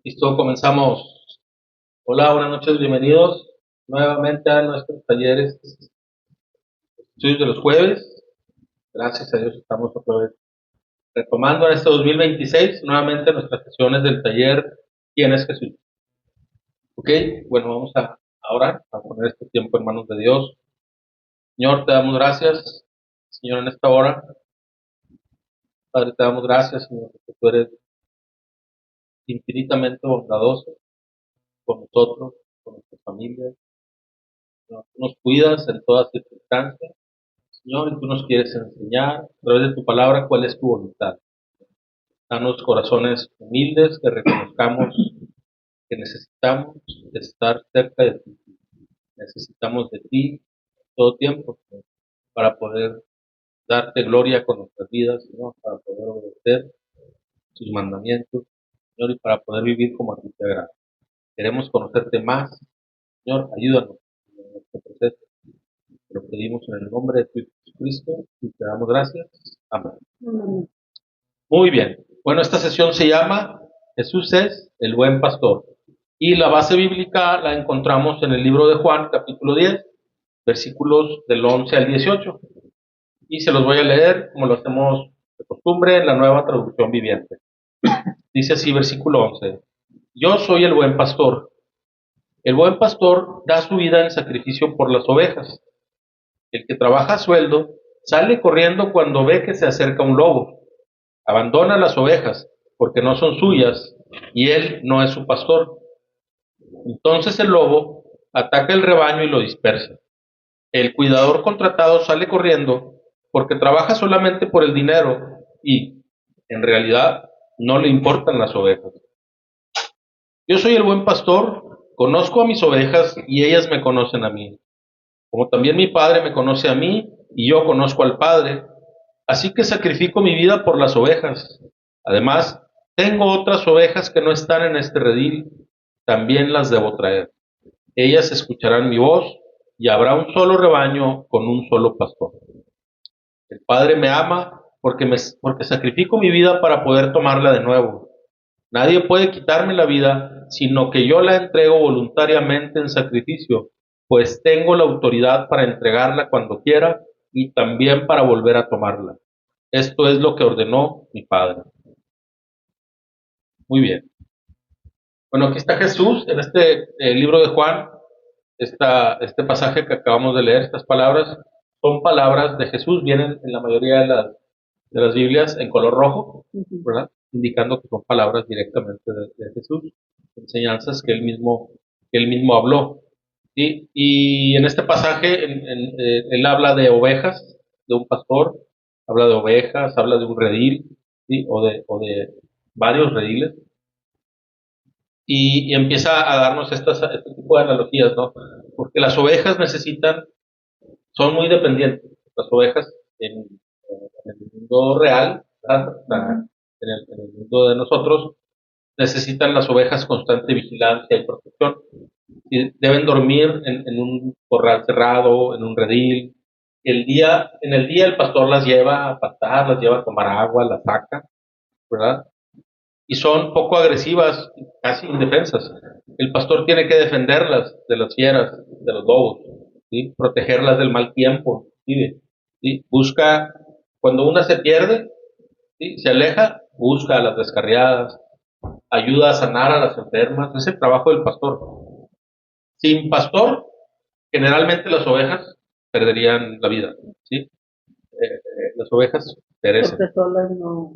Listo, comenzamos. Hola, buenas noches, bienvenidos nuevamente a nuestros talleres, estudios de los jueves. Gracias a Dios estamos otra vez retomando en este 2026 nuevamente nuestras sesiones del taller ¿Quién es Jesús? Ok, bueno, vamos a orar, a poner este tiempo en manos de Dios. Señor, te damos gracias, Señor, en esta hora. Padre, te damos gracias, Señor, porque tú eres infinitamente bondadoso con nosotros, con nuestras familias. Señor, tú nos cuidas en todas circunstancias. Señor, y tú nos quieres enseñar a través de tu palabra cuál es tu voluntad. Danos corazones humildes que reconozcamos que necesitamos estar cerca de ti. Necesitamos de ti todo tiempo, Señor, para poder darte gloria con nuestras vidas, Señor, para poder obedecer tus mandamientos, Señor, y para poder vivir como a ti te agrada. Queremos conocerte más, Señor, ayúdanos en este proceso. Te lo pedimos en el nombre de tu Hijo Jesucristo y te damos gracias. Amén. Muy bien. Bueno, esta sesión se llama Jesús es el buen pastor. Y la base bíblica la encontramos en el libro de Juan, capítulo 10, versículos del 11 al 18. Y se los voy a leer, como lo hacemos de costumbre, en la nueva traducción viviente. Dice así, versículo 11. Yo soy el buen pastor. El buen pastor da su vida en sacrificio por las ovejas. El que trabaja a sueldo sale corriendo cuando ve que se acerca un lobo. Abandona las ovejas porque no son suyas y él no es su pastor. Entonces el lobo ataca el rebaño y lo dispersa. El cuidador contratado sale corriendo porque trabaja solamente por el dinero y, en realidad, no le importan las ovejas. Yo soy el buen pastor, conozco a mis ovejas y ellas me conocen a mí. Como también mi Padre me conoce a mí y yo conozco al Padre, así que sacrifico mi vida por las ovejas. Además, tengo otras ovejas que no están en este redil, también las debo traer. Ellas escucharán mi voz y habrá un solo rebaño con un solo pastor. El Padre me ama porque sacrifico mi vida para poder tomarla de nuevo. Nadie puede quitarme la vida, sino que yo la entrego voluntariamente en sacrificio, pues tengo la autoridad para entregarla cuando quiera y también para volver a tomarla. Esto es lo que ordenó mi Padre. Muy bien. Bueno, aquí está Jesús en este libro de Juan. Este pasaje que acabamos de leer, estas palabras, son palabras de Jesús, vienen en la mayoría de las Biblias en color rojo, ¿verdad? Indicando que son palabras directamente de Jesús, enseñanzas que él mismo habló. ¿Sí? Y en este pasaje él habla de ovejas, de un pastor, habla de ovejas, habla de un redil, ¿sí? O de varios rediles, y empieza a darnos este tipo de analogías, ¿no? Porque las ovejas son muy dependientes. Las ovejas en el mundo real, en el mundo de nosotros, necesitan las ovejas constante vigilancia y protección. Y deben dormir en un corral cerrado, en un redil. En el día el pastor las lleva a pastar, las lleva a tomar agua, las saca, ¿verdad? Y son poco agresivas, casi indefensas. El pastor tiene que defenderlas de las fieras, de los lobos, ¿sí? Protegerlas del mal tiempo, ¿sí? ¿Sí? Busca, cuando una se pierde, ¿sí? Se aleja, busca a las descarriadas, ayuda a sanar a las enfermas, es el trabajo del pastor. Sin pastor, generalmente las ovejas perderían la vida, ¿sí? Las ovejas perecen. Porque solas no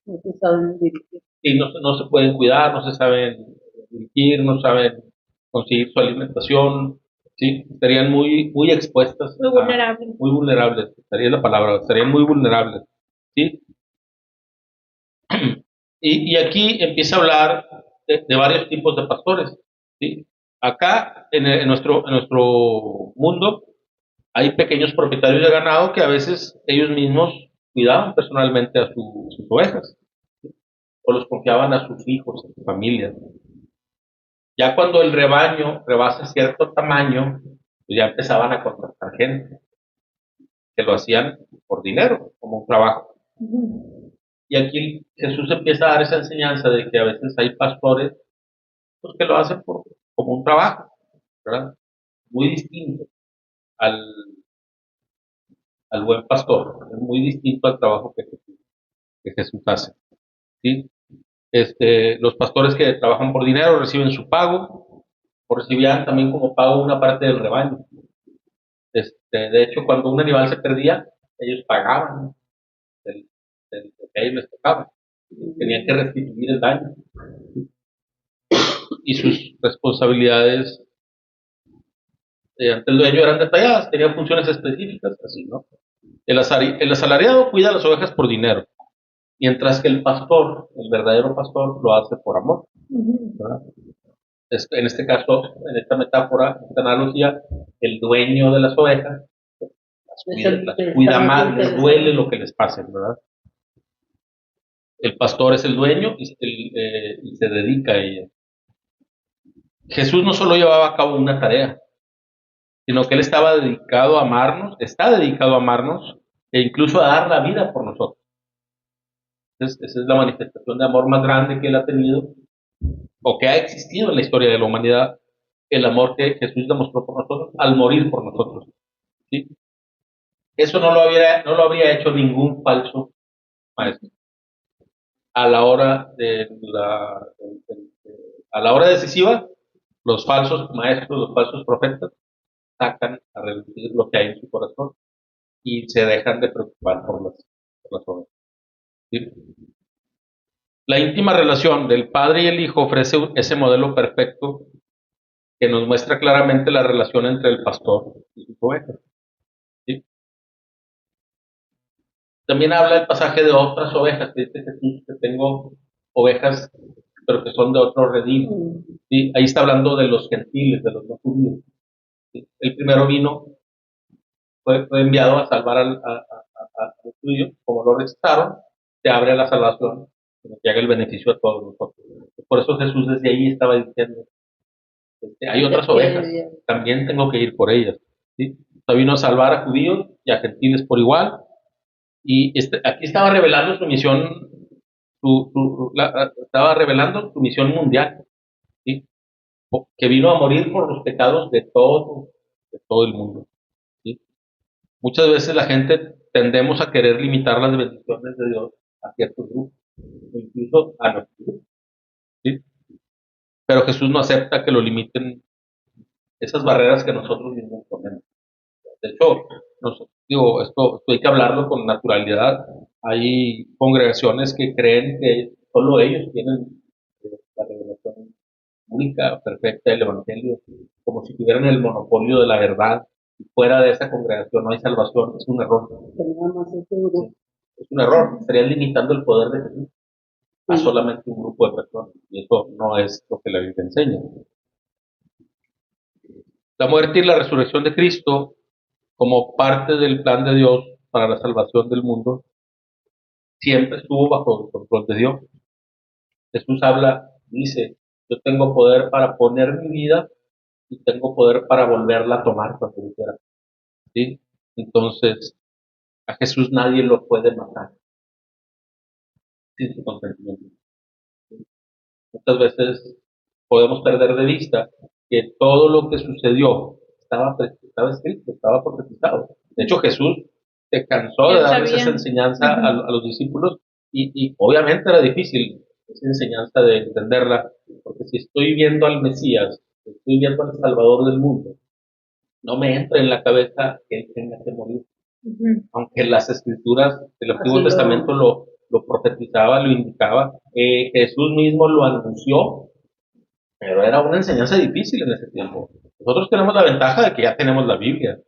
se saben dirigir. Y no se pueden cuidar, no se saben dirigir, no saben conseguir su alimentación, ¿sí? Estarían muy expuestas, muy vulnerables, estaría la palabra, estarían muy vulnerables, ¿sí? Y aquí empieza a hablar de varios tipos de pastores, ¿sí? Acá en nuestro mundo hay pequeños propietarios de ganado que a veces ellos mismos cuidaban personalmente a sus ovejas, ¿sí? O los confiaban a sus hijos, a su familia. Ya cuando el rebaño rebasa cierto tamaño, pues ya empezaban a contratar gente que lo hacían por dinero, como un trabajo. Y aquí Jesús empieza a dar esa enseñanza de que a veces hay pastores pues que lo hace como un trabajo, ¿verdad? Muy distinto al, al buen pastor, es muy distinto al trabajo que Jesús hace, ¿sí? Los pastores que trabajan por dinero reciben su pago, o recibían también como pago una parte del rebaño. De hecho, cuando un animal se perdía, ellos pagaban del, del que a ellos les tocaba. Tenían que restituir el daño. Y sus responsabilidades ante el dueño eran detalladas, tenían funciones específicas, así, ¿no? El asalariado cuida las ovejas por dinero, mientras que el pastor, el verdadero pastor, lo hace por amor, ¿verdad? En este caso, en esta metáfora, en esta analogía, el dueño de las ovejas las cuida más, les duele lo que les pase, ¿verdad? El pastor es el dueño y se dedica a ella. Jesús no solo llevaba a cabo una tarea, sino que él estaba dedicado a amarnos, está dedicado a amarnos e incluso a dar la vida por nosotros. Entonces, esa es la manifestación de amor más grande que él ha tenido o que ha existido en la historia de la humanidad, el amor que Jesús demostró por nosotros al morir por nosotros, ¿sí? Eso no lo habría hecho ningún falso maestro. A la hora a la hora decisiva, los falsos maestros, los falsos profetas, sacan a relucir lo que hay en su corazón y se dejan de preocupar por las ovejas, ¿sí? La íntima relación del padre y el hijo ofrece ese modelo perfecto que nos muestra claramente la relación entre el pastor y sus ovejas, ¿sí? También habla el pasaje de otras ovejas, que dice Jesús que tengo ovejas, pero que son de otro redil, ¿sí? Ahí está hablando de los gentiles, de los no judíos, ¿sí? El primero fue enviado a salvar a los judíos, como lo rechazaron, se abre la salvación, que nos llega el beneficio a todos nosotros. Por eso Jesús desde ahí estaba diciendo, hay otras ovejas, también tengo que ir por ellas, ¿sí? O sea, vino a salvar a judíos y a gentiles por igual, y aquí estaba revelando su misión, estaba revelando su misión mundial, ¿sí? Que vino a morir por los pecados de todo el mundo, ¿sí? Muchas veces la gente tendemos a querer limitar las bendiciones de Dios a ciertos grupos, incluso a nuestros grupos, ¿sí? Pero Jesús no acepta que lo limiten esas barreras que nosotros mismos ponemos. De hecho, esto hay que hablarlo con naturalidad. Hay congregaciones que creen que solo ellos tienen la revelación única, perfecta del Evangelio, como si tuvieran el monopolio de la verdad. Y fuera de esa congregación no hay salvación. Es un error. Sí, es un error. Estarían limitando el poder de Jesús a solamente un grupo de personas. Y eso no es lo que la Biblia enseña. La muerte y la resurrección de Cristo, como parte del plan de Dios para la salvación del mundo, siempre estuvo bajo el control de Dios. Jesús dice, yo tengo poder para poner mi vida y tengo poder para volverla a tomar cuando yo quiera, ¿sí? Entonces, a Jesús nadie lo puede matar sin su consentimiento. ¿Sí? Muchas veces podemos perder de vista que todo lo que sucedió estaba escrito, estaba profetizado. De hecho, Jesús se cansó de darles esa enseñanza a los discípulos y obviamente era difícil esa enseñanza de entenderla, porque si estoy viendo al Mesías, estoy viendo al Salvador del mundo, no me entra en la cabeza que él tenga que morir. Aunque las escrituras del Antiguo Testamento lo profetizaba, lo indicaba, Jesús mismo lo anunció, pero era una enseñanza difícil en ese tiempo. Nosotros tenemos la ventaja de que ya tenemos la Biblia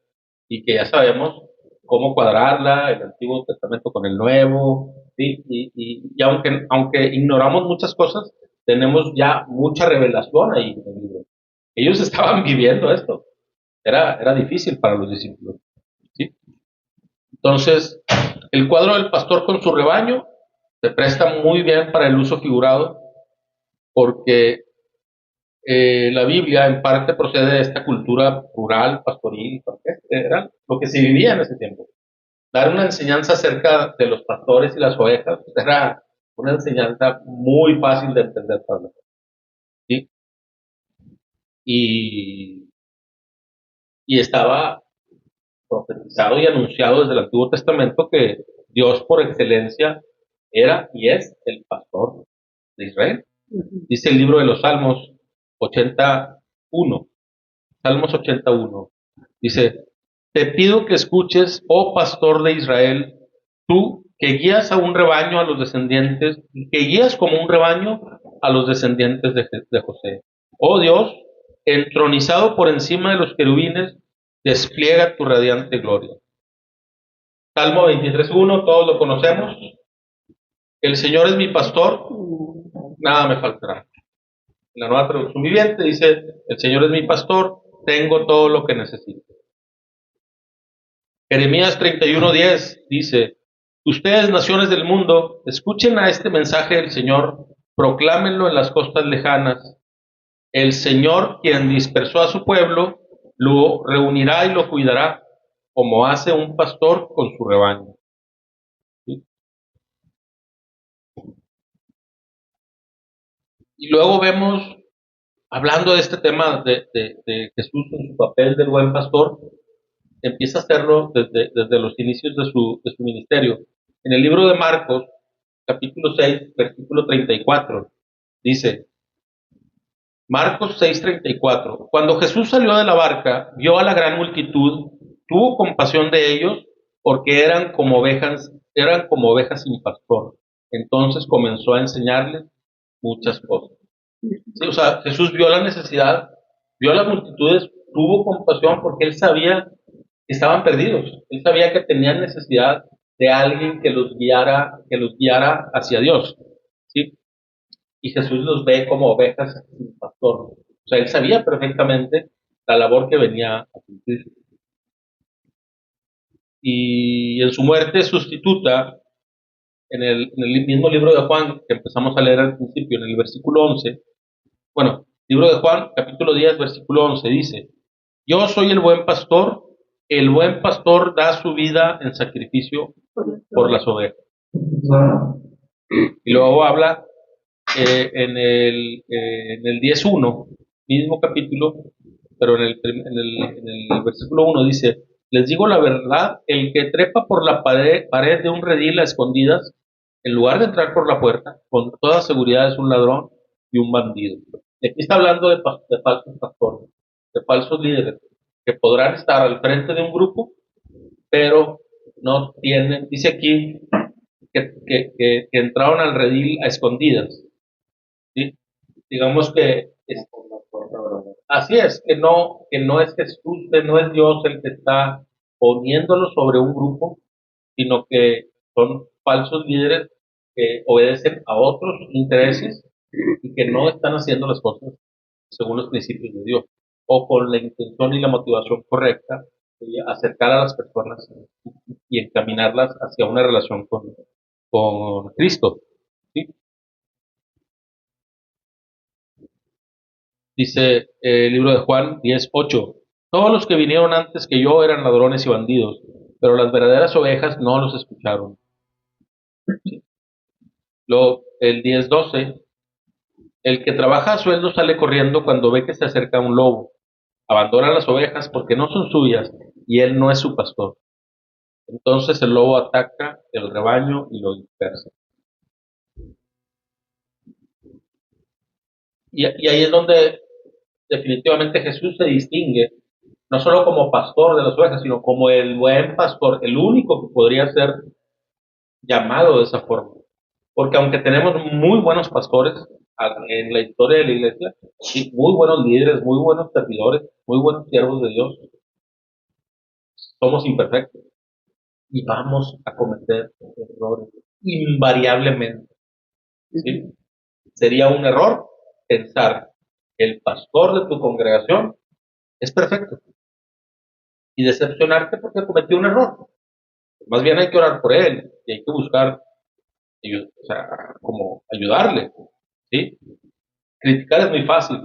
y que ya sabemos cómo cuadrarla, el Antiguo Testamento con el Nuevo, ¿sí? Y aunque ignoramos muchas cosas, tenemos ya mucha revelación ahí en el libro. Ellos estaban viviendo esto. Era difícil para los discípulos, ¿sí? Entonces, el cuadro del pastor con su rebaño se presta muy bien para el uso figurado porque la Biblia en parte procede de esta cultura rural, pastoril, era lo que se vivía en ese tiempo. Dar una enseñanza acerca de los pastores y las ovejas era una enseñanza muy fácil de entender para nosotros, ¿sí? y, y estaba profetizado y anunciado desde el Antiguo Testamento que Dios por excelencia era y es el pastor de Israel. Dice el libro de los Salmos 81, Salmos 81, dice, te pido que escuches, oh pastor de Israel, tú que guías a un rebaño a los descendientes, que guías como un rebaño a los descendientes de José. Oh Dios, entronizado por encima de los querubines, despliega tu radiante gloria. Salmo 23.1, todos lo conocemos. El Señor es mi pastor, nada me faltará. En la Nueva Traducción Viviente dice, el Señor es mi pastor, tengo todo lo que necesito. Jeremías 31:10 dice, ustedes, naciones del mundo, escuchen a este mensaje del Señor, proclámenlo en las costas lejanas. El Señor, quien dispersó a su pueblo, lo reunirá y lo cuidará, como hace un pastor con su rebaño. ¿Sí? Y luego vemos, hablando de este tema de Jesús en su papel del buen pastor, empieza a hacerlo desde los inicios de su ministerio. En el libro de Marcos, capítulo 6, versículo 34, dice, Marcos 6:34, cuando Jesús salió de la barca, vio a la gran multitud, tuvo compasión de ellos, porque eran como ovejas sin pastor. Entonces comenzó a enseñarles muchas cosas. Sí, o sea, Jesús vio la necesidad, vio a las multitudes, tuvo compasión porque él sabía que estaban perdidos. Él sabía que tenían necesidad de alguien que los guiara hacia Dios. ¿Sí? Y Jesús los ve como ovejas sin pastor. O sea, él sabía perfectamente la labor que venía a cumplir. Y en su muerte sustituta, en el mismo libro de Juan, que empezamos a leer al principio, en el versículo 11, bueno, libro de Juan, capítulo 10, versículo 11, dice, yo soy el buen pastor da su vida en sacrificio por las ovejas. Y luego habla en el 10.1, mismo capítulo, pero en el versículo 1 dice, les digo la verdad, el que trepa por la pared de un redil a escondidas, en lugar de entrar por la puerta, con toda seguridad es un ladrón y un bandido. Y aquí está hablando de falsos pastores, de falsos líderes, que podrán estar al frente de un grupo, pero no tienen, dice aquí, que entraron al redil a escondidas. ¿Sí? Digamos que así es, que no es Jesús, que no es Dios el que está poniéndolo sobre un grupo, sino que son falsos líderes que obedecen a otros intereses y que no están haciendo las cosas según los principios de Dios o con la intención y la motivación correcta de acercar a las personas y encaminarlas hacia una relación con Cristo. ¿Sí? Dice el libro de Juan 10:8, todos los que vinieron antes que yo eran ladrones y bandidos, pero las verdaderas ovejas no los escucharon. Luego el 10:12, el que trabaja a sueldo sale corriendo cuando ve que se acerca un lobo, abandona las ovejas porque no son suyas y él no es su pastor. Entonces el lobo ataca el rebaño y lo dispersa. Y ahí es donde definitivamente Jesús se distingue, no solo como pastor de las ovejas, sino como el buen pastor, el único que podría ser llamado de esa forma. Porque aunque tenemos muy buenos pastores en la historia de la iglesia, y muy buenos líderes, muy buenos servidores, muy buenos siervos de Dios, somos imperfectos y vamos a cometer errores invariablemente. ¿Sí? Sería un error pensar que el pastor de tu congregación es perfecto y decepcionarte porque cometió un error. Más bien hay que orar por él y hay que buscar, o sea, como ayudarle, ¿sí? Criticar es muy fácil,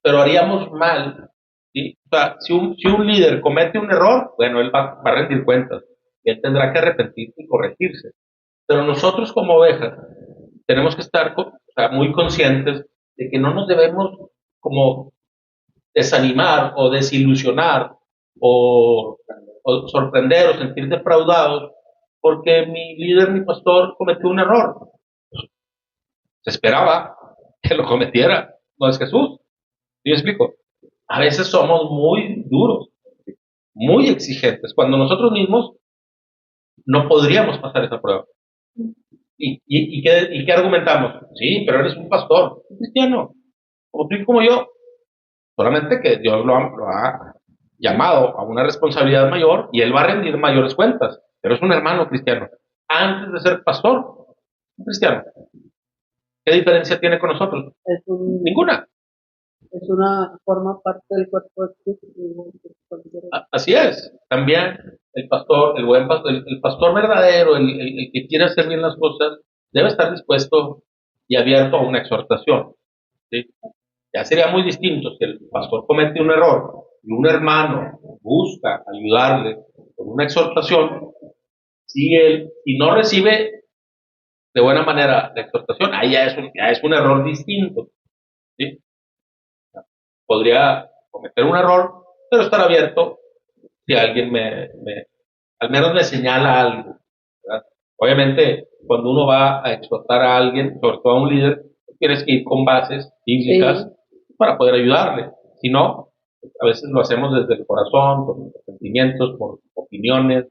pero haríamos mal, ¿sí? O sea, si un líder comete un error, bueno, él va a rendir cuentas, y él tendrá que arrepentirse y corregirse. Pero nosotros como ovejas tenemos que estar o sea, muy conscientes de que no nos debemos como desanimar o desilusionar o sorprender o sentir defraudados porque mi líder, mi pastor, cometió un error. Se esperaba que lo cometiera, no es Jesús. ¿Sí me explico? A veces somos muy duros, muy exigentes, cuando nosotros mismos no podríamos pasar esa prueba. ¿Y qué argumentamos? Sí, pero eres un pastor, un cristiano, como tú y como yo. Solamente que Dios lo ha llamado a una responsabilidad mayor y Él va a rendir mayores cuentas. Pero es un hermano cristiano. Antes de ser pastor, un cristiano. ¿Qué diferencia tiene con nosotros? Ninguna. Es una forma parte del cuerpo de Cristo. Así es. También el pastor, el buen pastor, el pastor verdadero, el que quiere hacer bien las cosas, debe estar dispuesto y abierto a una exhortación. ¿Sí? Ya sería muy distinto si el pastor comete un error y un hermano busca ayudarle con una exhortación. Si no recibe de buena manera la exhortación, ahí ya es un error distinto. ¿Sí? Podría cometer un error, pero estar abierto si alguien al menos me señala algo. ¿Verdad? Obviamente, cuando uno va a exhortar a alguien, sobre todo a un líder, tienes que ir con bases bíblicas para poder ayudarle. Si no, a veces lo hacemos desde el corazón, con sentimientos, por opiniones,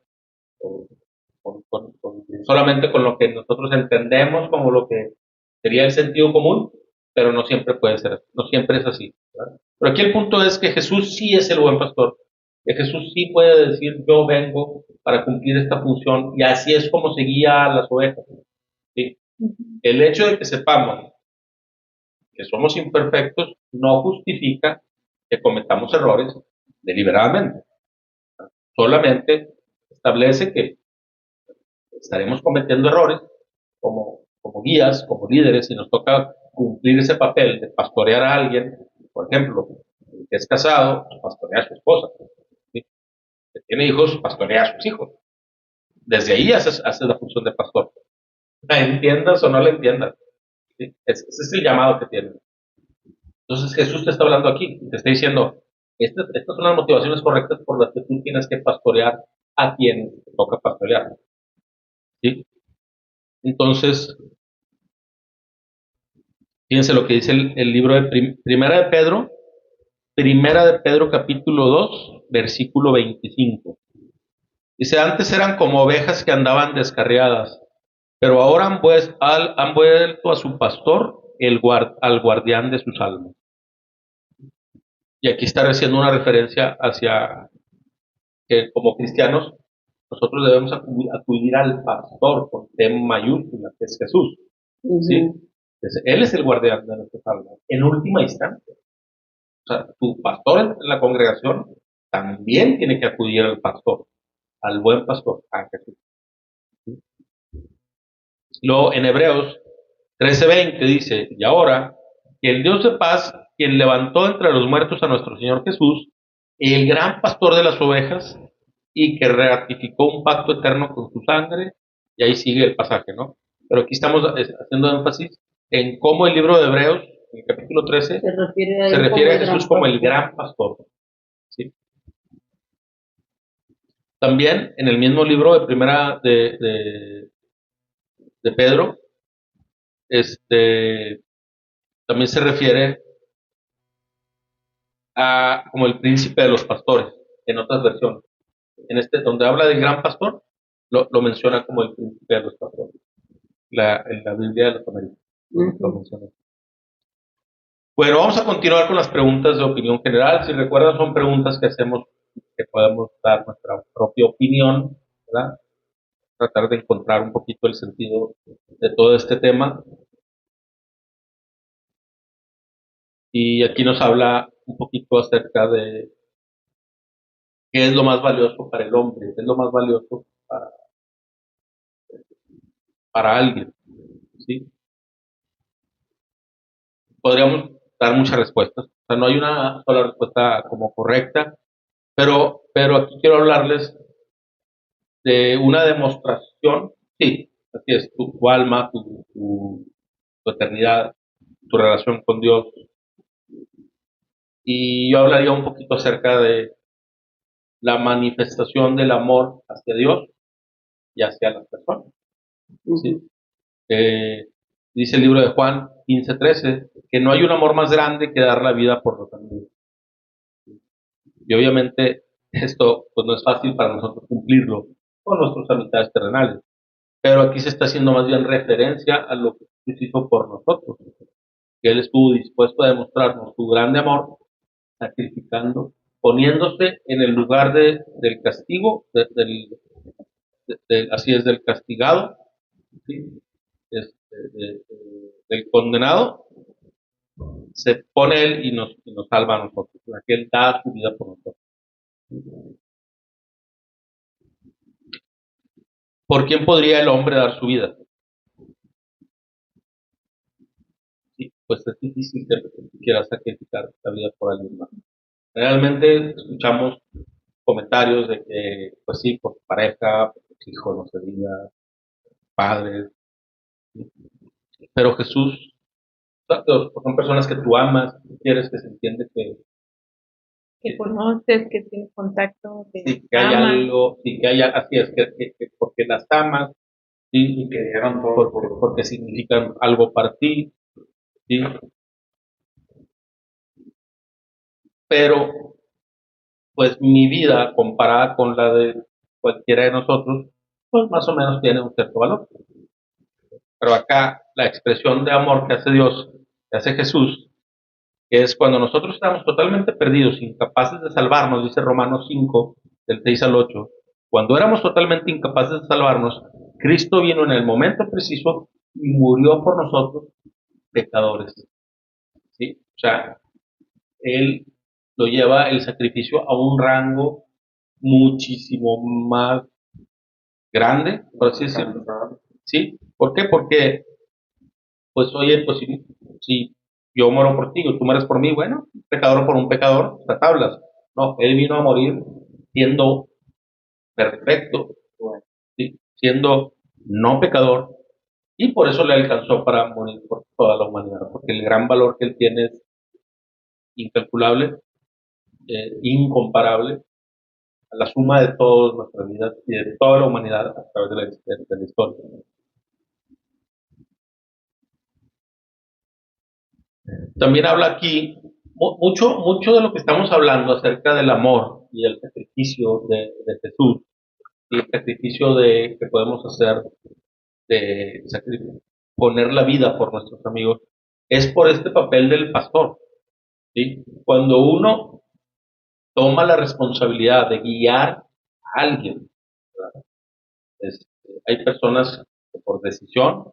solamente con lo que nosotros entendemos como lo que sería el sentido común, pero no siempre puede ser, no siempre es así. ¿Verdad? Pero aquí el punto es que Jesús sí es el buen pastor, que Jesús sí puede decir, yo vengo para cumplir esta función, y así es como se guía a las ovejas. ¿Sí? El hecho de que sepamos que somos imperfectos no justifica que cometamos errores deliberadamente. Solamente establece que estaremos cometiendo errores como guías, como líderes, y nos toca cumplir ese papel de pastorear a alguien. Por ejemplo, el que es casado, pues, pastorea a su esposa. ¿Sí? El que tiene hijos, pastorea a sus hijos. Desde ahí haces la función de pastor. La entiendas o no la entiendas. ¿Sí? Ese es el llamado que tiene. Entonces Jesús te está hablando aquí, te está diciendo, estas son las motivaciones correctas por las que tú tienes que pastorear a quien te toca pastorear. ¿Sí? Entonces, fíjense lo que dice el libro de Primera de Pedro capítulo 2 versículo 25. Dice, antes eran como ovejas que andaban descarriadas, pero ahora han vuelto a su pastor, al guardián de sus almas. Y aquí está haciendo una referencia hacia que como cristianos nosotros debemos acudir al pastor con T mayúscula, que es Jesús. ¿Sí? Entonces, Él es el guardián de nuestras almas, en última instancia. O sea, tu pastor en la congregación también tiene que acudir al pastor, al buen pastor, a Jesús. Luego en Hebreos 13:20 dice, y ahora, que el Dios de paz, quien levantó entre los muertos a nuestro Señor Jesús, el gran pastor de las ovejas, y que ratificó un pacto eterno con su sangre, y ahí sigue el pasaje, ¿no? Pero aquí estamos haciendo énfasis en cómo el libro de Hebreos, en el capítulo 13, se refiere a Jesús como el gran pastor. ¿Sí? También en el mismo libro de primera de Pedro, también se refiere a como el príncipe de los pastores, en otras versiones. Donde habla del gran pastor, lo menciona como el príncipe de los pastores. En la Biblia de los Américas lo menciona. Bueno, vamos a continuar con las preguntas de opinión general. Si recuerdan, son preguntas que hacemos, que podemos dar nuestra propia opinión, ¿verdad? Tratar de encontrar un poquito el sentido de todo este tema. Y aquí nos habla un poquito acerca de qué es lo más valioso para el hombre, qué es lo más valioso para alguien. ¿Sí? Podríamos dar muchas respuestas. O sea, no hay una sola respuesta como correcta, pero aquí quiero hablarles de una demostración. Sí, así es, tu alma, tu eternidad, tu relación con Dios, Y yo hablaría un poquito acerca de la manifestación del amor hacia Dios y hacia las personas. ¿Sí? Dice el libro de Juan 15:13 que no hay un amor más grande que dar la vida por los amigos. Y obviamente esto pues no es fácil para nosotros cumplirlo con nuestras amistades terrenales. Pero aquí se está haciendo más bien referencia a lo que Jesús hizo por nosotros. Que Él estuvo dispuesto a demostrarnos su grande amor, sacrificando, poniéndose en el lugar del castigo, así es, del castigado, ¿sí? Del condenado, se pone Él y nos salva a nosotros. Que Él da su vida por nosotros. ¿Por quién podría el hombre dar su vida? Sí, pues es difícil que tú quieras sacrificar la vida por alguien más. Realmente escuchamos comentarios de que, pues sí, por tu pareja, por tus hijos, no se diga, padres, ¿sí? Pero Jesús, son personas que tú amas, que tú quieres, que se entiende Que conoces, que tienes contacto, sí, que hay aman. algo, sí, que hay, así es, que porque las amas, ¿sí? Y que dieron todo porque significan algo para ti, ¿sí? Pero, pues mi vida comparada con la de cualquiera de nosotros, pues más o menos tiene un cierto valor. Pero acá la expresión de amor que hace Dios, que hace Jesús, que es cuando nosotros estamos totalmente perdidos, incapaces de salvarnos, dice Romanos 5, del 6 al 8, cuando éramos totalmente incapaces de salvarnos, Cristo vino en el momento preciso y murió por nosotros, pecadores. ¿Sí? O sea, Él lo lleva el sacrificio a un rango muchísimo más grande, por así decirlo. ¿Sí? ¿Por qué? Porque pues oye, pues si yo muero por ti o tú mueres por mí, bueno, pecador por un pecador, las tablas. No, él vino a morir siendo perfecto, ¿sí? Siendo no pecador, y por eso le alcanzó para morir por toda la humanidad, porque el gran valor que él tiene es incalculable, incomparable, a la suma de todas nuestras vidas y de toda la humanidad a través de la historia. También habla aquí mucho de lo que estamos hablando acerca del amor y el sacrificio de Jesús y el sacrificio que podemos hacer de poner la vida por nuestros amigos es por este papel del pastor. ¿Sí? Cuando uno toma la responsabilidad de guiar a alguien, este, hay personas que por decisión,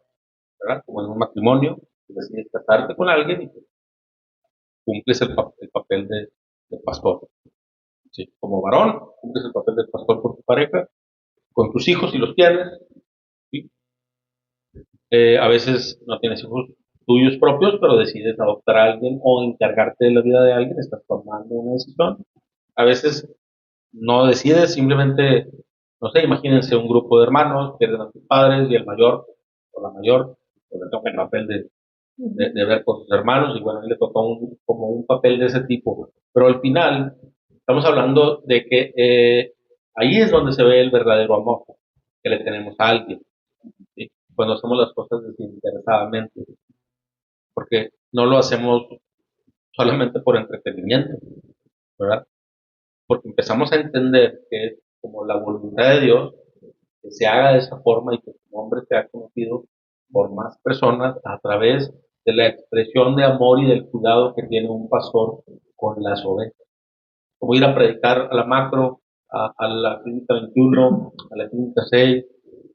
¿verdad? Como en un matrimonio, decides casarte con alguien y cumples el papel de pastor. ¿Sí? Como varón, cumples el papel del pastor con tu pareja, con tus hijos si los tienes. ¿Sí? A veces no tienes hijos tuyos propios, pero decides adoptar a alguien o encargarte de la vida de alguien, estás tomando una decisión. A veces no decides, simplemente, no sé, imagínense un grupo de hermanos, pierden a sus padres y el mayor o la mayor pues, le toca el papel de ver con sus hermanos y bueno, a él le toca como un papel de ese tipo. Pero al final estamos hablando de que ahí es donde se ve el verdadero amor que le tenemos a alguien, ¿sí? Cuando hacemos las cosas desinteresadamente, porque no lo hacemos solamente por entretenimiento, ¿verdad? Porque empezamos a entender que es como la voluntad de Dios que se haga de esa forma y que su nombre sea conocido por más personas a través de la expresión de amor y del cuidado que tiene un pastor con las ovejas. Como ir a predicar a la macro, a la clínica 21, a la clínica 6,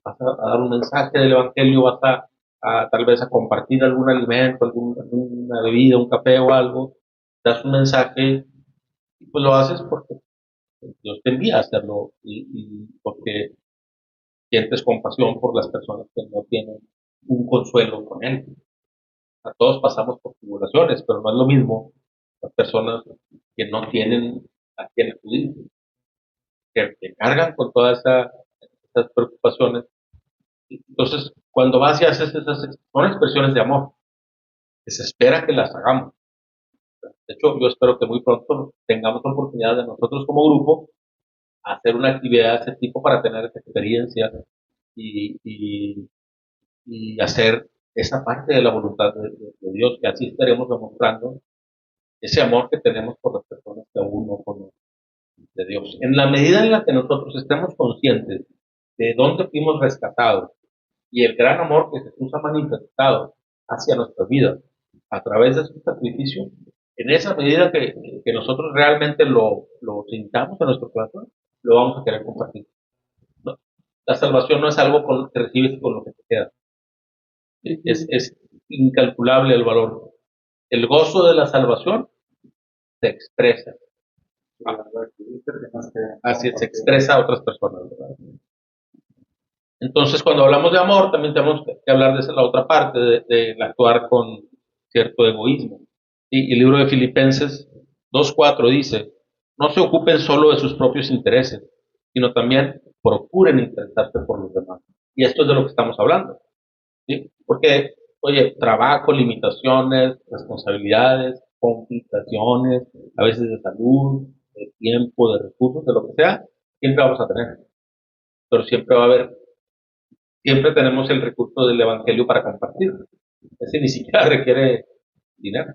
vas a dar un mensaje del evangelio, vas tal vez a compartir algún alimento, alguna bebida, un café o algo, das un mensaje y pues lo haces porque Dios te envía a hacerlo y porque sientes compasión por las personas que no tienen un consuelo con Él. A todos pasamos por tribulaciones, pero no es lo mismo las personas que no tienen a quien acudir, que cargan con todas esas preocupaciones. Entonces, cuando vas y haces son expresiones de amor, que se espera que las hagamos. De hecho, yo espero que muy pronto tengamos la oportunidad de nosotros como grupo hacer una actividad de ese tipo para tener esa experiencia y, y, y hacer esa parte de la voluntad de Dios, que así estaremos demostrando ese amor que tenemos por las personas que aún no conocen de Dios. En la medida en la que nosotros estemos conscientes de dónde fuimos rescatados y el gran amor que Jesús ha manifestado hacia nuestra vida a través de su sacrificio, en esa medida que nosotros realmente lo sintamos en nuestro corazón, lo vamos a querer compartir. No, la salvación no es algo que recibes con lo que te queda. Es incalculable el valor. El gozo de la salvación se expresa. Así se expresa a otras personas, ¿verdad? Entonces, cuando hablamos de amor, también tenemos que hablar de esa, la otra parte, de actuar con cierto egoísmo. Y el libro de Filipenses 2:4 dice, no se ocupen solo de sus propios intereses, sino también procuren interesarse por los demás. Y esto es de lo que estamos hablando, ¿sí? Porque, oye, trabajo, limitaciones, responsabilidades, complicaciones, a veces de salud, de tiempo, de recursos, de lo que sea, siempre vamos a tener. Pero siempre va a haber, siempre tenemos el recurso del evangelio para compartir. Ese ni siquiera requiere dinero.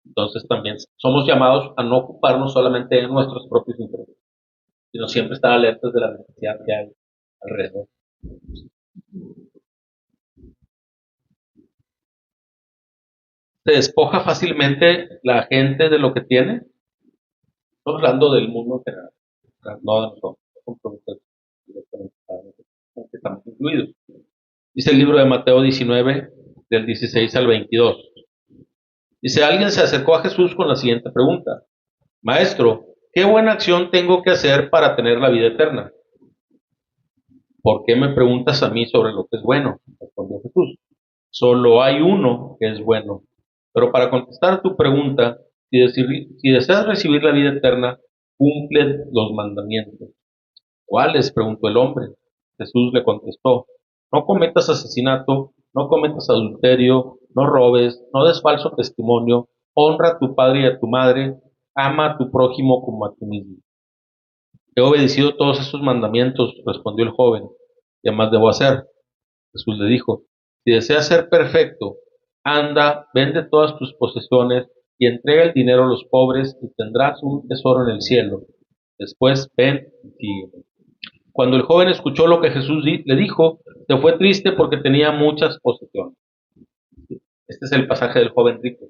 Entonces también somos llamados a no ocuparnos solamente de nuestros propios intereses, sino siempre estar alertas de la necesidad que hay alrededor. Se despoja fácilmente la gente de lo que tiene. Estamos hablando del mundo en general, no de nosotros, directamente, que estamos incluidos. Dice el libro de Mateo 19, del 16 al 22. Dice, alguien se acercó a Jesús con la siguiente pregunta. Maestro, ¿qué buena acción tengo que hacer para tener la vida eterna? ¿Por qué me preguntas a mí sobre lo que es bueno? Respondió Jesús. Solo hay uno que es bueno. Pero para contestar tu pregunta, si deseas recibir la vida eterna, cumple los mandamientos. ¿Cuáles? Preguntó el hombre. Jesús le contestó, no cometas asesinato, no cometas adulterio, no robes, no des falso testimonio, honra a tu padre y a tu madre, ama a tu prójimo como a ti mismo. He obedecido todos estos mandamientos, respondió el joven. ¿Qué más debo hacer? Jesús le dijo, si deseas ser perfecto, anda, vende todas tus posesiones y entrega el dinero a los pobres y tendrás un tesoro en el cielo. Después ven y sígueme. Cuando el joven escuchó lo que Jesús le dijo, se fue triste porque tenía muchas posesiones. Este es el pasaje del joven rico.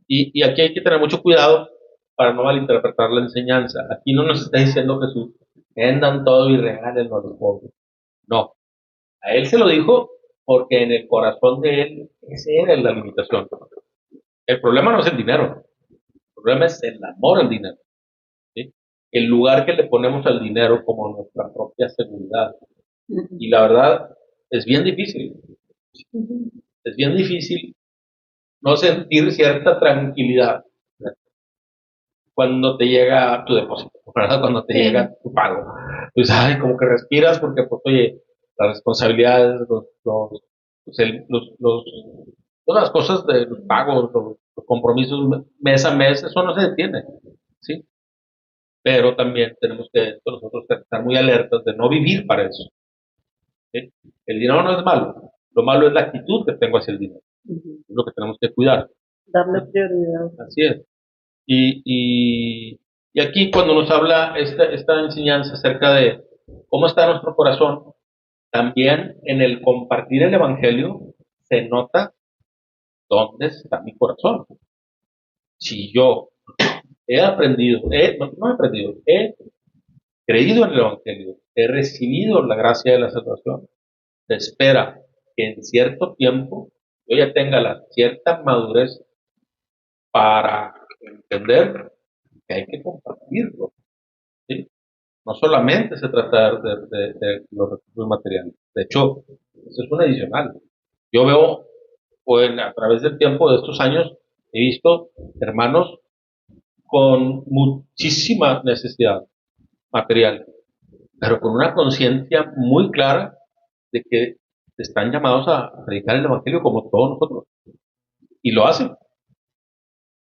Y aquí hay que tener mucho cuidado para no malinterpretar la enseñanza. Aquí no nos está diciendo Jesús, vendan todo y regálenlo a los pobres. No, a él se lo dijo porque en el corazón de él, esa era la limitación. El problema no es el dinero, el problema es el amor al dinero, ¿sí? El lugar que le ponemos al dinero como nuestra propia seguridad. Y la verdad, es bien difícil, es bien difícil no sentir cierta tranquilidad cuando te llega tu depósito, ¿verdad? Cuando te llega tu pago. Pues, ay, como que respiras porque, pues, oye, las responsabilidades, pues, todas las cosas de los pagos, los compromisos mes a mes, eso no se detiene, ¿sí? Pero también tenemos que nosotros estar muy alertas de no vivir para eso, ¿sí? El dinero no es malo, lo malo es la actitud que tengo hacia el dinero, es lo que tenemos que cuidar. Darle prioridad. Así es. Y aquí cuando nos habla esta enseñanza acerca de cómo está nuestro corazón, también en el compartir el Evangelio se nota dónde está mi corazón. Si yo he aprendido, no he aprendido, he creído en el Evangelio, he recibido la gracia de la salvación, se espera que en cierto tiempo yo ya tenga la cierta madurez para entender que hay que compartirlo, ¿sí? No solamente se trata de los recursos materiales. De hecho, eso es un adicional. Yo veo, a través del tiempo de estos años, he visto hermanos con muchísima necesidad material, pero con una conciencia muy clara de que están llamados a predicar el Evangelio como todos nosotros. y lo hacen.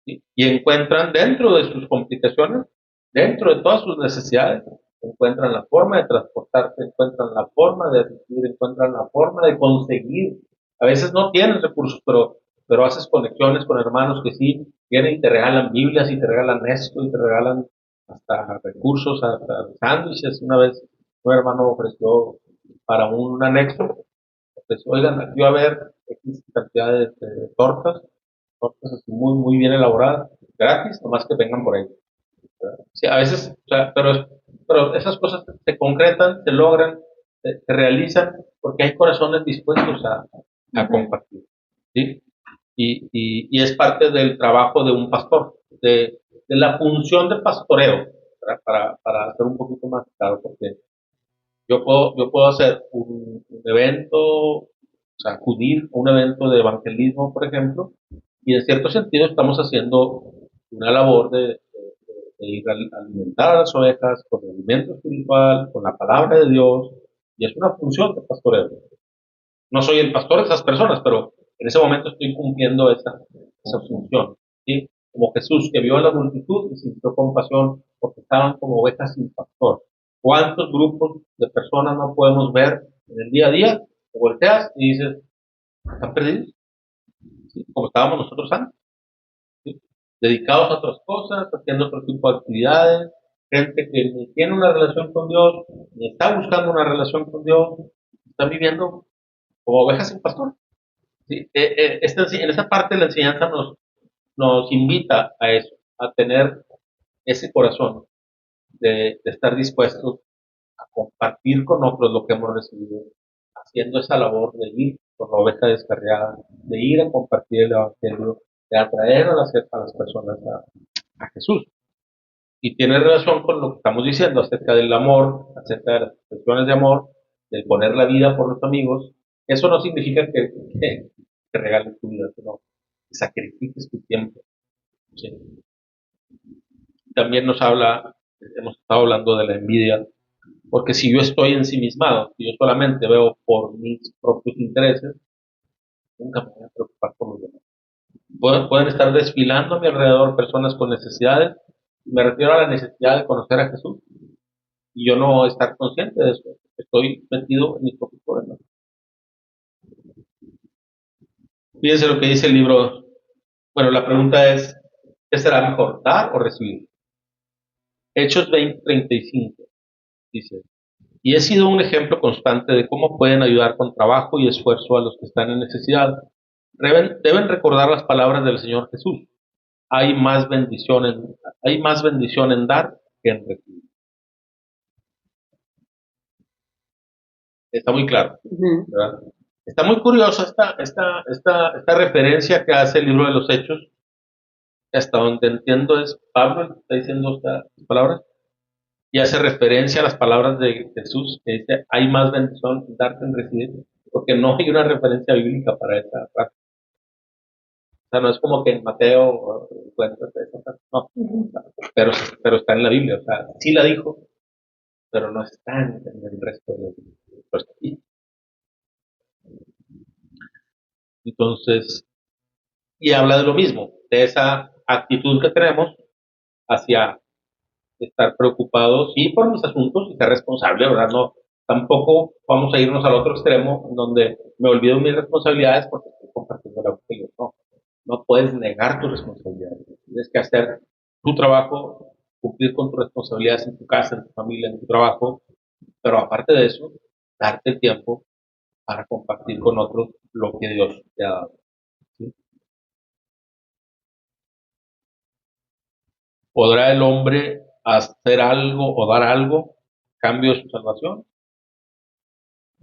¿Sí? Y encuentran dentro de sus complicaciones, dentro de todas sus necesidades, encuentran la forma de transportarse, encuentran la forma de asistir, encuentran la forma de conseguir. A veces no tienen recursos, pero haces conexiones con hermanos que sí vienen y te regalan Biblias y te regalan esto y te regalan hasta recursos, hasta sándwiches. Una vez un hermano ofreció para un anexo, pues, oigan, aquí va a haber X cantidad de tortas así muy bien elaboradas, gratis, nomás que vengan por ahí. Sí, a veces, o sea, pero esas cosas se concretan, se logran, se realizan, porque hay corazones dispuestos a compartir, ¿sí? Y es parte del trabajo de un pastor, de la función de pastoreo, ¿verdad? Para hacer un poquito más claro, porque yo puedo hacer un evento, o sea, acudir a un evento de evangelismo, por ejemplo, y en cierto sentido estamos haciendo una labor de ir a alimentar a las ovejas con el alimento espiritual, con la palabra de Dios, y es una función de pastoreo. No soy el pastor de esas personas, pero en ese momento estoy cumpliendo esa función, ¿sí? Como Jesús, que vio a la multitud y sintió compasión porque estaban como ovejas sin pastor. ¿Cuántos grupos de personas no podemos ver en el día a día? Te volteas y dices, ¿están perdidos? ¿Sí? Como estábamos nosotros antes, ¿sí? Dedicados a otras cosas, haciendo otro tipo de actividades, gente que ni tiene una relación con Dios, ni está buscando una relación con Dios, están viviendo como ovejas sin pastor. ¿Sí? En esa parte la enseñanza nos invita a eso, a tener ese corazón de estar dispuestos a compartir con otros lo que hemos recibido, haciendo esa labor de ir con la oveja descarriada, de ir a compartir el Evangelio, de atraer a las personas a Jesús. Y tiene relación con lo que estamos diciendo acerca del amor, acerca de las expresiones de amor, del poner la vida por los amigos. Eso no significa que te regales tu vida, sino que sacrifiques tu tiempo. ¿Sí? También hemos estado hablando de la envidia, porque si yo estoy ensimismado, si yo solamente veo por mis propios intereses, nunca me voy a preocupar por los demás. Pueden estar desfilando a mi alrededor personas con necesidades, y me refiero a la necesidad de conocer a Jesús, y yo no estar consciente de eso. Estoy metido en mis propios problemas. Fíjense lo que dice el libro. Bueno, la pregunta es, ¿qué será mejor, dar o recibir? Hechos 20:35 dice, y he sido un ejemplo constante de cómo pueden ayudar con trabajo y esfuerzo a los que están en necesidad. Deben recordar las palabras del Señor Jesús. Hay más bendición en dar que en recibir. Está muy claro, ¿verdad? Está muy curiosa esta referencia que hace el libro de los Hechos. Hasta donde entiendo es Pablo el que está diciendo estas palabras y hace referencia a las palabras de Jesús que dice, hay más bendición en dar que en recibir, porque no hay una referencia bíblica para esa frase. O sea, no es como que en Mateo encuentras esa frase, no, pero, pero está en la Biblia, o sea, sí la dijo, pero no está en el resto de los aquí. Entonces, y habla de lo mismo, de esa actitud que tenemos hacia estar preocupados, sí, por mis asuntos y ser responsable, ¿verdad? No, tampoco vamos a irnos al otro extremo en donde me olvido de mis responsabilidades porque estoy compartiendo la Evangelio. No, no puedes negar tus responsabilidades. Tienes que hacer tu trabajo, cumplir con tus responsabilidades en tu casa, en tu familia, en tu trabajo, pero aparte de eso, darte el tiempo para compartir con otros lo que Dios te ha dado. ¿Sí? ¿Podrá el hombre hacer algo o dar algo a cambio de su salvación?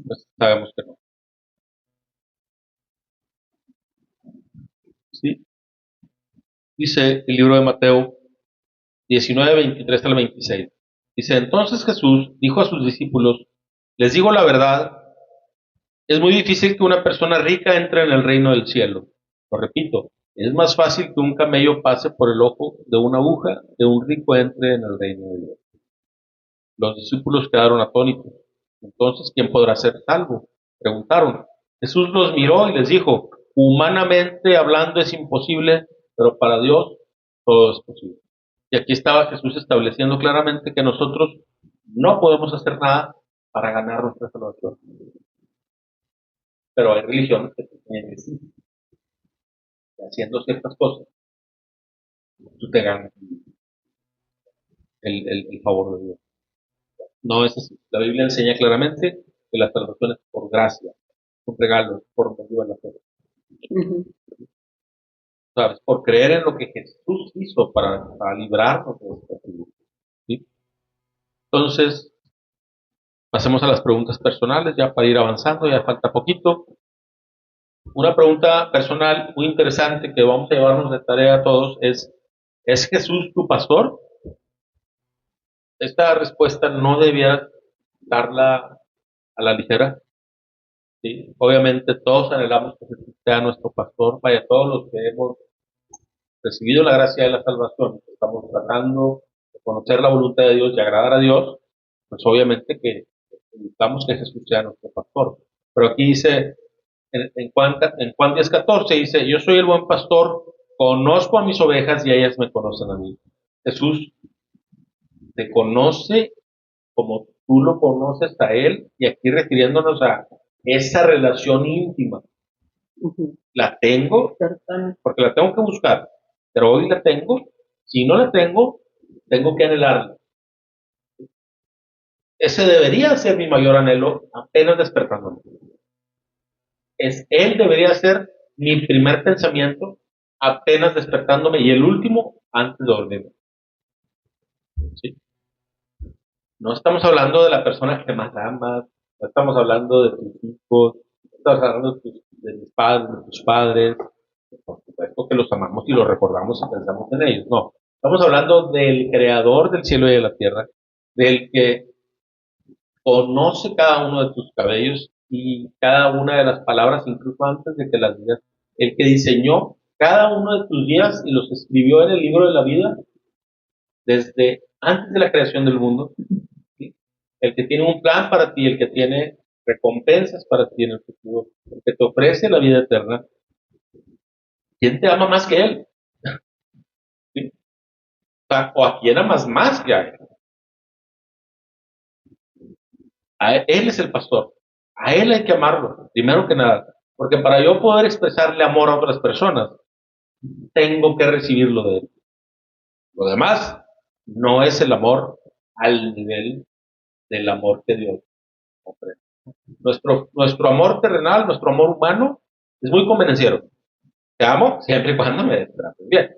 Pues sabemos que no. ¿Sí? Dice el libro de Mateo 19, 23 al 26. Dice, entonces Jesús dijo a sus discípulos, les digo la verdad, es muy difícil que una persona rica entre en el reino del cielo. Lo repito, es más fácil que un camello pase por el ojo de una aguja de un rico entre en el reino de Dios. Los discípulos quedaron atónitos. Entonces, ¿quién podrá ser salvo? Preguntaron. Jesús los miró y les dijo, humanamente hablando es imposible, pero para Dios todo es posible. Y aquí estaba Jesús estableciendo claramente que nosotros no podemos hacer nada para ganar nuestra salvación. Pero hay religiones que tienen que sí, que haciendo ciertas cosas, tú te ganas el favor de Dios. No es así. La Biblia enseña claramente que la salvación es por gracia, un regalo, por medio de la fe. Ujú. ¿Sabes? Por creer en lo que Jesús hizo para librarnos de este castigo. ¿Sí? Entonces, pasemos a las preguntas personales, ya para ir avanzando, ya falta poquito. Una pregunta personal muy interesante que vamos a llevarnos de tarea a todos ¿es Jesús tu pastor? Esta respuesta no debiera darla a la ligera. ¿Sí? Obviamente todos anhelamos que Jesús sea nuestro pastor, vaya, todos los que hemos recibido la gracia de la salvación, estamos tratando de conocer la voluntad de Dios y agradar a Dios, pues obviamente que necesitamos que Jesús sea nuestro pastor. Pero aquí dice, en Juan 10:14 dice, yo soy el buen pastor, conozco a mis ovejas y ellas me conocen a mí. Jesús te conoce como tú lo conoces a Él, y aquí refiriéndonos a esa relación íntima. Ujú. La tengo Cercano. porque la tengo que buscar, pero hoy la tengo. Si no la tengo, tengo que anhelarla. Ese debería ser mi mayor anhelo apenas despertándome. Él debería ser mi primer pensamiento apenas despertándome y el último antes de dormir. ¿Sí? No estamos hablando de la persona que más amas, no estamos hablando de tus hijos, no estamos hablando de mis padres, de tus padres. Por supuesto que los amamos y los recordamos y pensamos en ellos. No, estamos hablando del creador del cielo y de la tierra, del que conoce cada uno de tus cabellos y cada una de las palabras, incluso antes de que las digas. El que diseñó cada uno de tus días y los escribió en el libro de la vida desde antes de la creación del mundo. ¿Sí? El que tiene un plan para ti, el que tiene recompensas para ti en el futuro, el que te ofrece la vida eterna. ¿Quién te ama más que Él? ¿Sí? O a quién amas más que a Él. Él es el pastor. A Él hay que amarlo, primero que nada. Porque para yo poder expresarle amor a otras personas, tengo que recibirlo de Él. Lo demás no es el amor al nivel del amor que Dios ofrece. Nuestro amor terrenal, nuestro amor humano, es muy convenenciero. Te amo siempre y cuando me trates bien.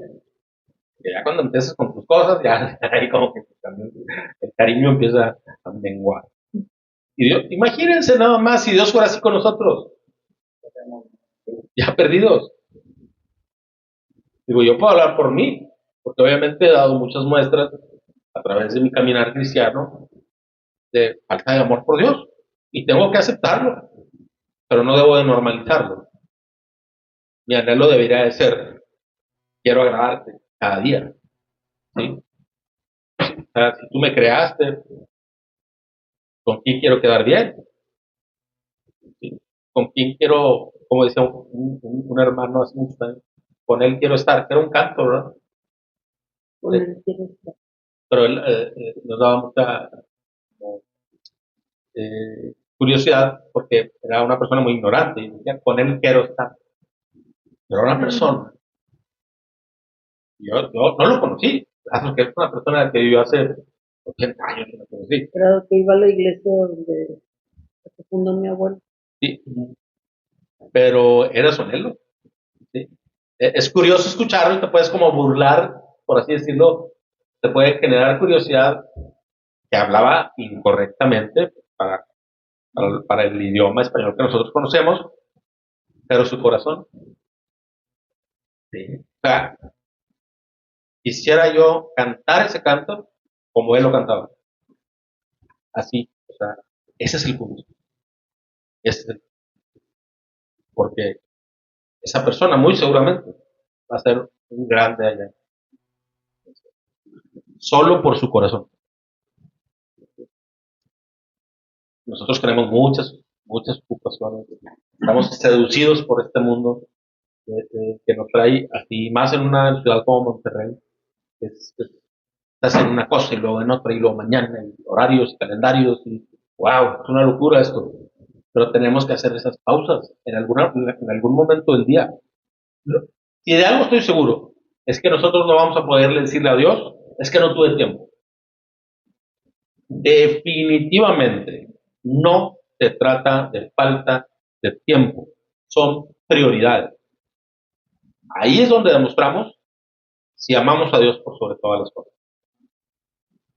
Y ya cuando empiezas con tus cosas, ya ahí como que también el cariño empieza a menguar. Y Dios, imagínense nada más si Dios fuera así con nosotros, ya perdidos. Digo, yo puedo hablar por mí, porque obviamente he dado muchas muestras a través de mi caminar cristiano de falta de amor por Dios. Y tengo que aceptarlo, pero no debo de normalizarlo. Mi anhelo debería de ser, quiero agradarte cada día. ¿Sí? O sea, si tú me creaste, ¿con quién quiero quedar bien? ¿Sí? ¿Con quién quiero, como decía un hermano hace mucho tiempo, con él quiero estar, que era un canto, ¿verdad? Con el quiero estar. Pero él nos daba mucha curiosidad porque era una persona muy ignorante y decía, con él quiero estar. Pero era una persona, yo no lo conocí, porque es una persona que vivió hace 80 años que lo conocí. Creo que iba a la iglesia donde se fundó mi abuelo. Sí, pero era su anhelo. ¿Sí? Es curioso escucharlo y te puedes como burlar, por así decirlo, te puede generar curiosidad que hablaba incorrectamente para el idioma español que nosotros conocemos, pero su corazón, ¿sí? O sea, quisiera yo cantar ese canto como él lo cantaba. Así, o sea, ese es el punto. Ese es el- porque esa persona muy seguramente va a ser un grande allá, solo por su corazón. Nosotros tenemos muchas ocupaciones, estamos seducidos por este mundo, que nos trae así, más en una ciudad como Monterrey, estás en una cosa y luego en otra y luego mañana, y horarios y calendarios, y wow, es una locura esto. Pero tenemos que hacer esas pausas en algún momento del día. Si de algo estoy seguro, es que nosotros no vamos a poderle decirle a Dios, es que no tuve tiempo. Definitivamente no se trata de falta de tiempo, son prioridades. Ahí es donde demostramos si amamos a Dios por sobre todas las cosas.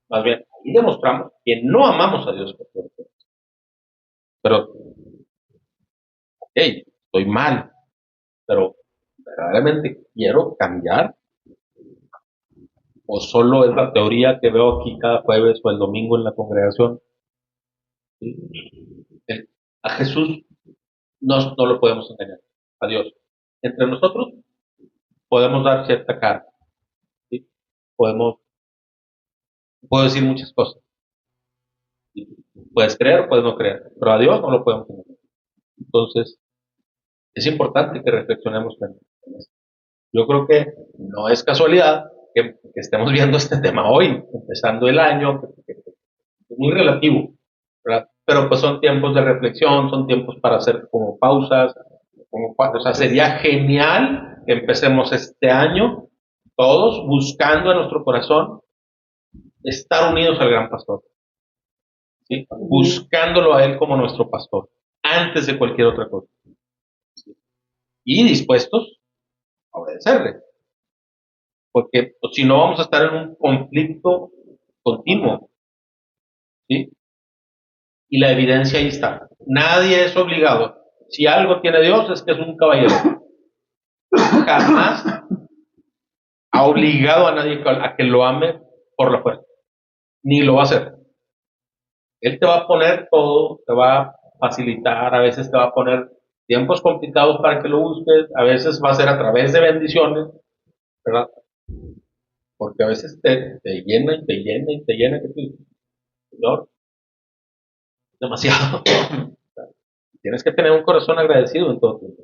Más bien, ahí demostramos que no amamos a Dios por sobre todas las cosas. Pero, hey, estoy mal, pero ¿verdaderamente quiero cambiar? ¿O solo es la teoría que veo aquí cada jueves o el domingo en la congregación? ¿Sí? A Jesús no lo podemos engañar, a Dios. Entre nosotros podemos dar cierta cara, ¿sí? Puedo decir muchas cosas. ¿Sí? Puedes creer o puedes no creer, pero a Dios no lo podemos engañar. Entonces, es importante que reflexionemos en esto. Yo creo que no es casualidad que estemos viendo este tema hoy, empezando el año, que es muy relativo, ¿verdad? Pero pues son tiempos de reflexión, son tiempos para hacer como pausas, o sea, sería genial que empecemos este año todos buscando en nuestro corazón estar unidos al gran pastor, ¿sí? Buscándolo a él como nuestro pastor, antes de cualquier otra cosa, ¿sí? Y dispuestos a obedecerle, porque pues, si no vamos a estar en un conflicto continuo, ¿sí? Y la evidencia ahí está. Nadie es obligado. Si algo tiene Dios es que es un caballero. Jamás ha obligado a nadie a que lo ame por la fuerza. Ni lo va a hacer. Él te va a poner todo, te va a facilitar, a veces te va a poner tiempos complicados para que lo busques, a veces va a ser a través de bendiciones, ¿verdad? Porque a veces te llena y te llena y te llena, que tú dices, Señor, demasiado. Tienes que tener un corazón agradecido en todo tiempo.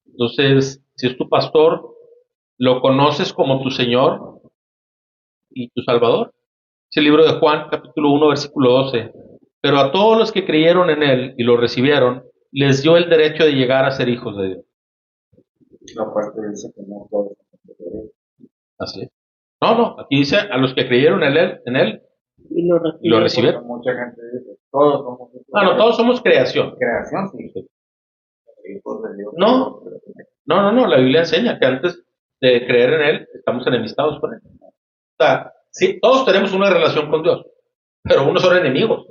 Entonces, si es tu pastor, lo conoces como tu Señor y tu Salvador. Es el libro de Juan, capítulo 1, versículo 12. Pero a todos los que creyeron en Él y lo recibieron, les dio el derecho de llegar a ser hijos de Dios. La parte dice que no todos. Así es. No, aquí dice a los que creyeron en Él Y lo y lo recibe. recibieron. Mucha gente dice, todos somos hijos No, todos somos creación. creación, sí. Hijos de Dios. No, la Biblia enseña que antes de creer en Él, estamos enemistados con Él. O sea, sí, todos tenemos una relación con Dios, pero unos son enemigos,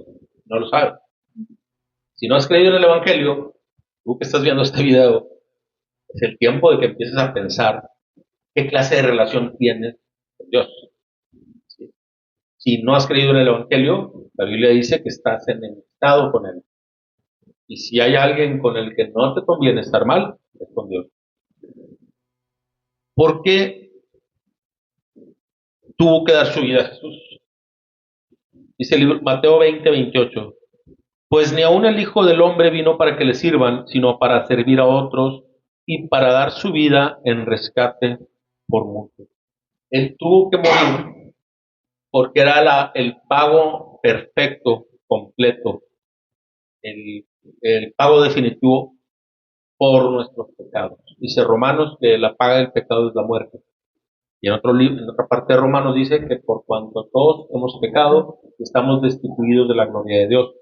no lo saben. Si no has creído en el Evangelio, tú que estás viendo este video, es el tiempo de que empieces a pensar qué clase de relación tienes con Dios. ¿Sí? Si no has creído en el Evangelio, la Biblia dice que estás enemistado con Él. Y si hay alguien con el que no te conviene estar mal, es con Dios. ¿Por qué tuvo que dar su vida a Jesús? Dice el libro Mateo 20:28. Pues ni aun el Hijo del Hombre vino para que le sirvan, sino para servir a otros y para dar su vida en rescate por muchos. Él tuvo que morir porque era el pago perfecto, completo, el pago definitivo por nuestros pecados. Dice Romanos que la paga del pecado es la muerte. Y en otra parte de Romanos dice que por cuanto todos hemos pecado, estamos destituidos de la gloria de Dios.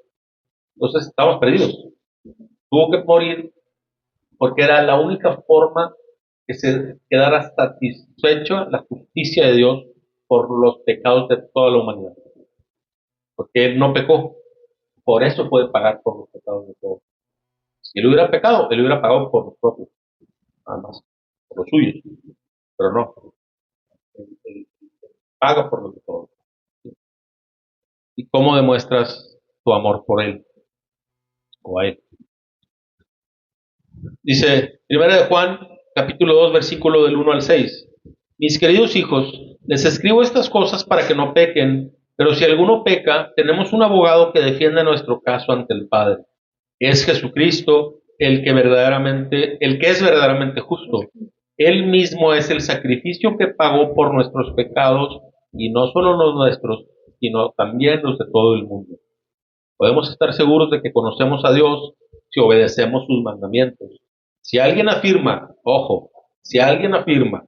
Entonces estamos perdidos. Tuvo que morir porque era la única forma que se quedara satisfecha la justicia de Dios por los pecados de toda la humanidad. Porque Él no pecó, por eso puede pagar por los pecados de todos. Si Él hubiera pecado, Él hubiera pagado por los propios, nada más, por los suyos, pero no. Él paga por los de todos. ¿Y cómo demuestras tu amor por Él o a Él? Dice, 1 de Juan, capítulo 2, versículo del 1 al 6. Mis queridos hijos, les escribo estas cosas para que no pequen, pero si alguno peca, tenemos un abogado que defiende nuestro caso ante el Padre. Es Jesucristo, el que es verdaderamente justo. Él mismo es el sacrificio que pagó por nuestros pecados, y no solo los nuestros, sino también los de todo el mundo. Podemos estar seguros de que conocemos a Dios si obedecemos sus mandamientos. Si alguien afirma, ojo, si alguien afirma,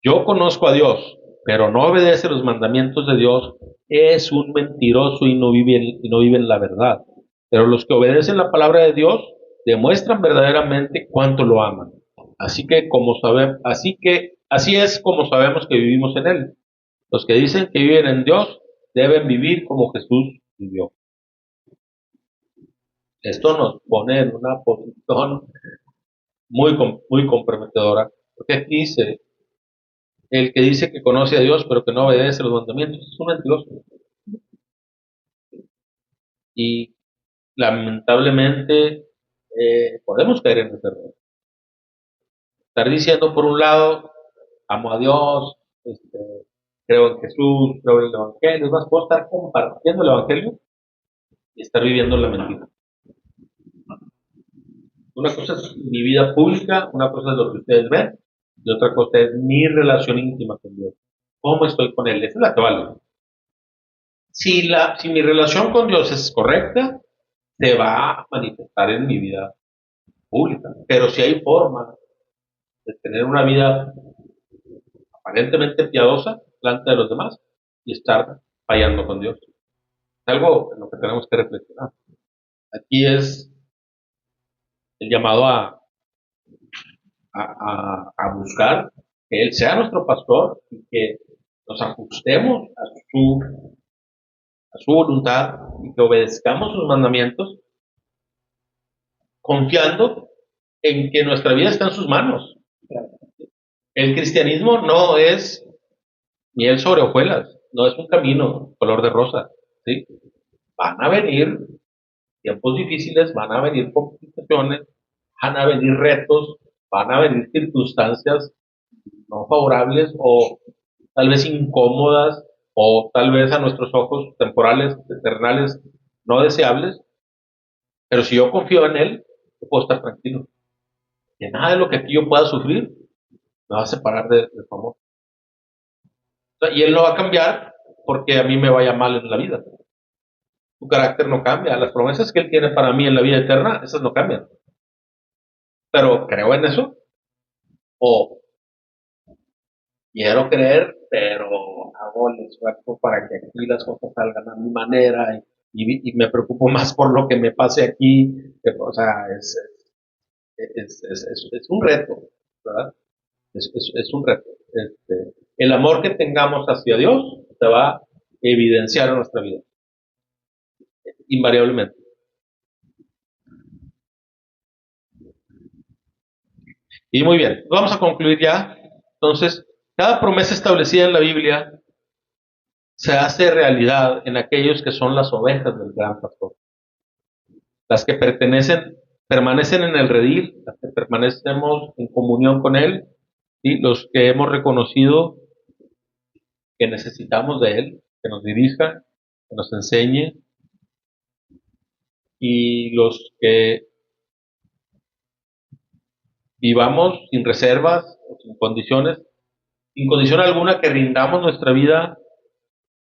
yo conozco a Dios, pero no obedece los mandamientos de Dios, es un mentiroso y no vive en la verdad. Pero los que obedecen la palabra de Dios demuestran verdaderamente cuánto lo aman. Así es como sabemos que vivimos en Él. Los que dicen que viven en Dios deben vivir como Jesús vivió. Esto nos pone en una posición muy comprometedora, porque aquí dice, el que dice que conoce a Dios pero que no obedece los mandamientos es un mentiroso. Y lamentablemente podemos caer en ese error. Estar diciendo por un lado, amo a Dios, creo en Jesús, creo en el Evangelio, es más, puedo estar compartiendo el Evangelio y estar viviendo la mentira. Una cosa es mi vida pública, una cosa es lo que ustedes ven, y otra cosa es mi relación íntima con Dios. ¿Cómo estoy con Él? Esa es la que vale. Si mi relación con Dios es correcta, se va a manifestar en mi vida pública. Pero si hay forma de tener una vida aparentemente piadosa delante de los demás y estar fallando con Dios, es algo en lo que tenemos que reflexionar. Aquí es el llamado a buscar que Él sea nuestro pastor y que nos ajustemos a su voluntad y que obedezcamos sus mandamientos, confiando en que nuestra vida está en sus manos. El cristianismo no es miel sobre hojuelas, no es un camino color de rosa, ¿sí? Van a venir tiempos difíciles, van a venir complicaciones, van a venir retos, van a venir circunstancias no favorables o tal vez incómodas o tal vez a nuestros ojos temporales, eternales, no deseables, pero si yo confío en Él, yo puedo estar tranquilo. Que nada de lo que aquí yo pueda sufrir me va a separar de su amor. O sea, y Él no va a cambiar porque a mí me vaya mal en la vida. Su carácter no cambia. Las promesas que Él tiene para mí en la vida eterna, esas no cambian. Pero creo en eso, o quiero creer, pero hago el esfuerzo para que aquí las cosas salgan a mi manera y me preocupo más por lo que me pase aquí. O sea, es un reto, ¿verdad? Es un reto. El amor que tengamos hacia Dios se va a evidenciar en nuestra vida, invariablemente. Y muy bien, vamos a concluir ya. Entonces, cada promesa establecida en la Biblia se hace realidad en aquellos que son las ovejas del gran pastor. Las que permanecen en el redil, las que permanecemos en comunión con Él, ¿sí? Los que hemos reconocido que necesitamos de Él, que nos dirija, que nos enseñe, y los que vivamos sin reservas, sin sin condición alguna, que rindamos nuestra vida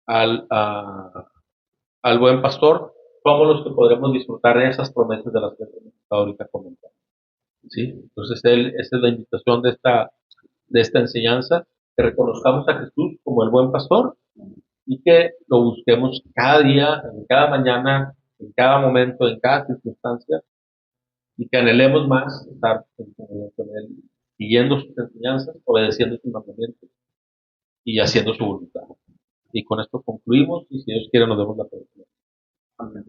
al buen pastor, somos los que podremos disfrutar de esas promesas de las que hemos estado ahorita comentando. ¿Sí? Entonces, esa es la invitación de esta enseñanza, que reconozcamos a Jesús como el buen pastor y que lo busquemos cada día, en cada mañana, en cada momento, en cada circunstancia, y que anhelemos más estar en comunión con Él, siguiendo sus enseñanzas, obedeciendo sus mandamientos y haciendo su voluntad. Y con esto concluimos, y si Dios quiere nos vemos la próxima. Amén.